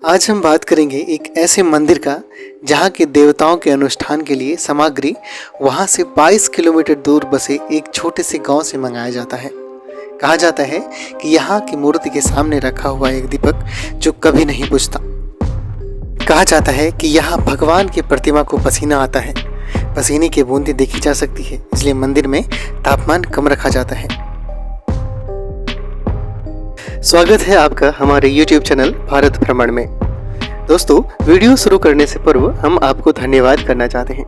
आज हम बात करेंगे एक ऐसे मंदिर का जहाँ के देवताओं के अनुष्ठान के लिए सामग्री वहाँ से 22 किलोमीटर दूर बसे एक छोटे से गांव से मंगाया जाता है। कहा जाता है कि यहाँ की मूर्ति के सामने रखा हुआ एक दीपक जो कभी नहीं बुझता। कहा जाता है कि यहाँ भगवान की प्रतिमा को पसीना आता है, पसीने की बूंदें देखी जा सकती है, इसलिए मंदिर में तापमान कम रखा जाता है। स्वागत है आपका हमारे YouTube चैनल भारत भ्रमण में। दोस्तों, वीडियो शुरू करने से पूर्व हम आपको धन्यवाद करना चाहते हैं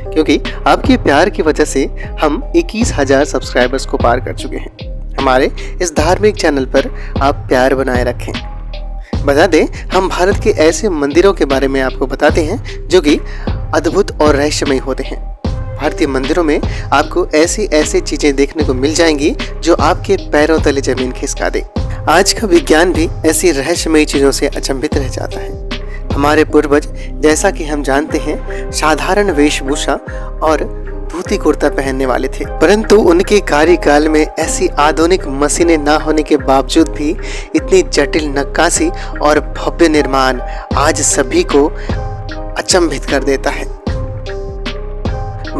क्योंकि आपके प्यार की वजह से हम 21,000 सब्सक्राइबर्स को पार कर चुके हैं। हमारे इस धार्मिक चैनल पर आप प्यार बनाए रखें। बता दें, हम भारत के ऐसे मंदिरों के बारे में आपको बताते हैं जो कि अद्भुत और रहस्यमय होते हैं। भारतीय मंदिरों में आपको ऐसी चीजें देखने को मिल जाएंगी जो आपके पैरों तले जमीन खिसका दे। आज का विज्ञान भी ऐसी रहस्यमय चीजों से अचंभित रह जाता है। हमारे पूर्वज, जैसा कि हम जानते हैं, साधारण वेशभूषा और धोती कुर्ता पहनने वाले थे, परंतु उनके कार्यकाल में ऐसी आधुनिक मशीनें ना होने के बावजूद भी इतनी जटिल नक्काशी और भव्य निर्माण आज सभी को अचंभित कर देता है।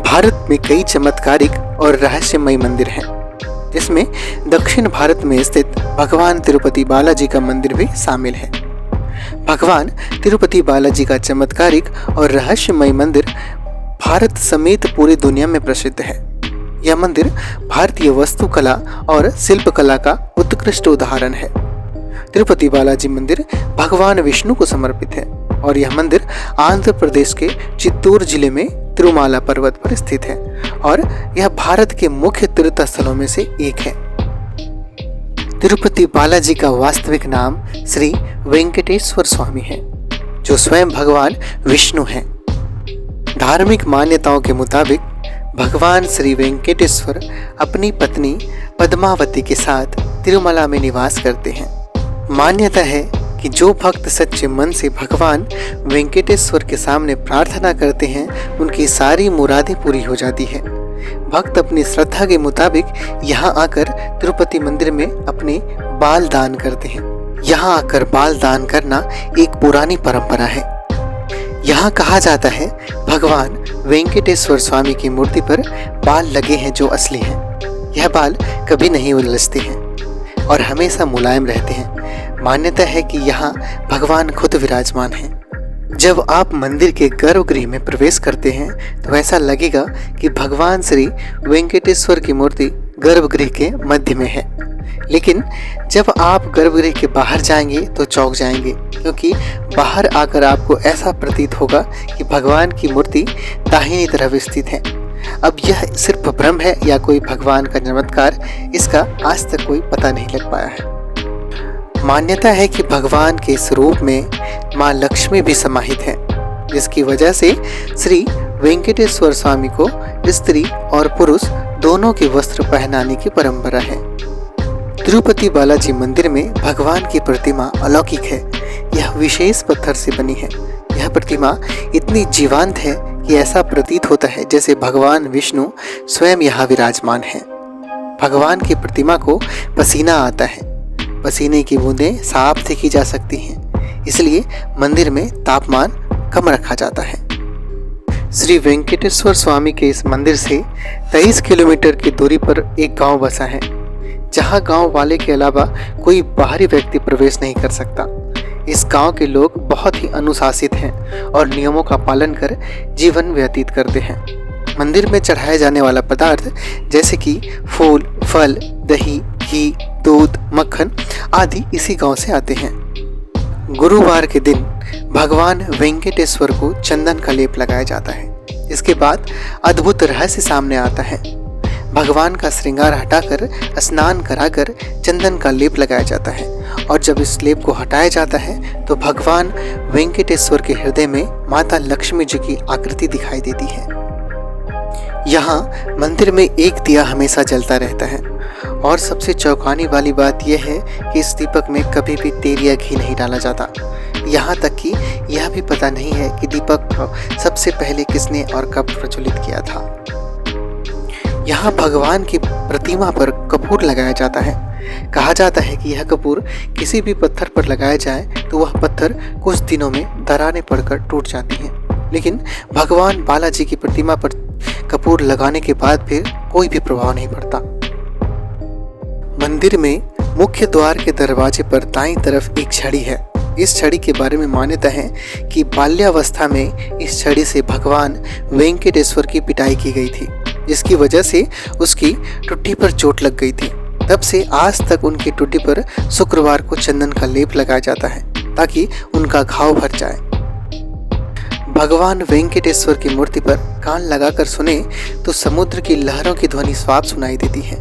भारत में कई चमत्कारिक और रहस्यमय मंदिर हैं, जिसमें दक्षिण भारत में स्थित भगवान तिरुपति बालाजी का मंदिर भी शामिल है। भगवान तिरुपति बालाजी का चमत्कारिक और रहस्यमय मंदिर भारत समेत पूरी दुनिया में प्रसिद्ध है। यह मंदिर भारतीय वास्तुकला और शिल्पकला का उत्कृष्ट उदाहरण है। तिरुपति बालाजी मंदिर भगवान विष्णु को समर्पित है और यह मंदिर आंध्र प्रदेश के चित्तूर जिले में तिरुमाला पर्वत पर स्थित है और यह भारत के मुख्य तीर्थ स्थलों में से एक है। तिरुपति बालाजी का वास्तविक नाम श्री वेंकटेश्वर स्वामी है, जो स्वयं भगवान विष्णु हैं। धार्मिक मान्यताओं के मुताबिक भगवान श्री वेंकटेश्वर अपनी पत्नी पद्मावती के साथ तिरुमला में निवास करते हैं। मान्यता है कि जो भक्त सच्चे मन से भगवान वेंकटेश्वर के सामने प्रार्थना करते हैं, उनकी सारी मुरादें पूरी हो जाती है। भक्त अपनी श्रद्धा के मुताबिक यहाँ आकर तिरुपति मंदिर में अपने बाल दान करते हैं। यहाँ आकर बाल दान करना एक पुरानी परंपरा है। यहाँ कहा जाता है भगवान वेंकटेश्वर स्वामी की मूर्ति पर बाल लगे हैं जो असली हैं। यह बाल कभी नहीं उलझते हैं और हमेशा मुलायम रहते हैं। मान्यता है कि यहाँ भगवान खुद विराजमान हैं। जब आप मंदिर के गर्भगृह में प्रवेश करते हैं तो ऐसा लगेगा कि भगवान श्री वेंकटेश्वर की मूर्ति गर्भगृह के मध्य में है। लेकिन जब आप गर्भगृह के बाहर जाएंगे तो चौंक जाएंगे, क्योंकि बाहर आकर आपको ऐसा प्रतीत होगा कि भगवान की मूर्ति दाहिनी तरफ स्थित है। अब यह सिर्फ भ्रम है या कोई भगवान का चमत्कार, इसका आज तक कोई पता नहीं लग पाया है। मान्यता है कि भगवान के स्वरूप में मां लक्ष्मी भी समाहित है, जिसकी वजह से श्री वेंकटेश्वर स्वामी को स्त्री और पुरुष दोनों के वस्त्र पहनाने की परंपरा है। तिरुपति बालाजी मंदिर में भगवान की प्रतिमा अलौकिक है। यह विशेष पत्थर से बनी है। यह प्रतिमा इतनी जीवंत है कि ऐसा प्रतीत होता है जैसे भगवान विष्णु स्वयं यहाँ विराजमान है। भगवान की प्रतिमा को पसीना आता है। पसीने की बूंदें साफ देखी जा सकती हैं, इसलिए मंदिर में तापमान कम रखा जाता है। श्री वेंकटेश्वर स्वामी के इस मंदिर से 23 किलोमीटर की दूरी पर एक गांव बसा है, जहां गांव वाले के अलावा कोई बाहरी व्यक्ति प्रवेश नहीं कर सकता। इस गांव के लोग बहुत ही अनुशासित हैं और नियमों का पालन कर जीवन व्यतीत करते हैं। मंदिर में चढ़ाया जाने वाला पदार्थ जैसे कि फूल, फल, दही, घी, दूध, मक्खन आदि इसी गांव से आते हैं। गुरुवार के दिन भगवान वेंकटेश्वर को चंदन का लेप लगाया जाता है। इसके बाद अद्भुत रहस्य सामने आता है। भगवान का श्रृंगार हटाकर स्नान कराकर चंदन का लेप लगाया जाता है और जब इस लेप को हटाया जाता है तो भगवान वेंकटेश्वर के हृदय में माता लक्ष्मी जी की आकृति दिखाई देती है। यहाँ मंदिर में एक दिया हमेशा जलता रहता है और सबसे चौंकाने वाली बात यह है कि इस दीपक में कभी भी तेल या घी नहीं डाला जाता। यहाँ तक कि यह भी पता नहीं है कि दीपक सबसे पहले किसने और कब प्रज्वलित किया था। यहाँ भगवान की प्रतिमा पर कपूर लगाया जाता है। कहा जाता है कि यह कपूर किसी भी पत्थर पर लगाया जाए तो वह पत्थर कुछ दिनों में दरारें पड़कर टूट जाती हैं, लेकिन भगवान बालाजी की प्रतिमा पर कपूर लगाने के बाद फिर कोई भी प्रभाव नहीं पड़ता। मंदिर में मुख्य द्वार के दरवाजे पर दाईं तरफ एक छड़ी है। इस छड़ी के बारे में मान्यता है कि बाल्यावस्था में इस छड़ी से भगवान वेंकटेश्वर की पिटाई की गई थी, जिसकी वजह से उसकी टुट्टी पर चोट लग गई थी। तब से आज तक उनकी टुट्टी पर शुक्रवार को चंदन का लेप लगाया जाता है ताकि उनका घाव भर जाए। भगवान वेंकटेश्वर की मूर्ति पर कान लगाकर सुने तो समुद्र की लहरों की ध्वनि साफ सुनाई देती है।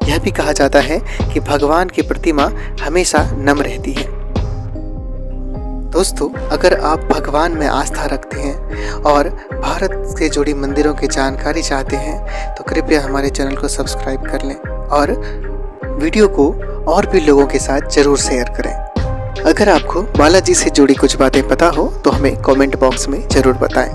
यह भी कहा जाता है कि भगवान की प्रतिमा हमेशा नम रहती है। दोस्तों, अगर आप भगवान में आस्था रखते हैं और भारत से जुड़ी मंदिरों की जानकारी चाहते हैं तो कृपया हमारे चैनल को सब्सक्राइब कर लें और वीडियो को और भी लोगों के साथ ज़रूर शेयर करें। अगर आपको बालाजी से जुड़ी कुछ बातें पता हो तो हमें कमेंट बॉक्स में ज़रूर बताएं।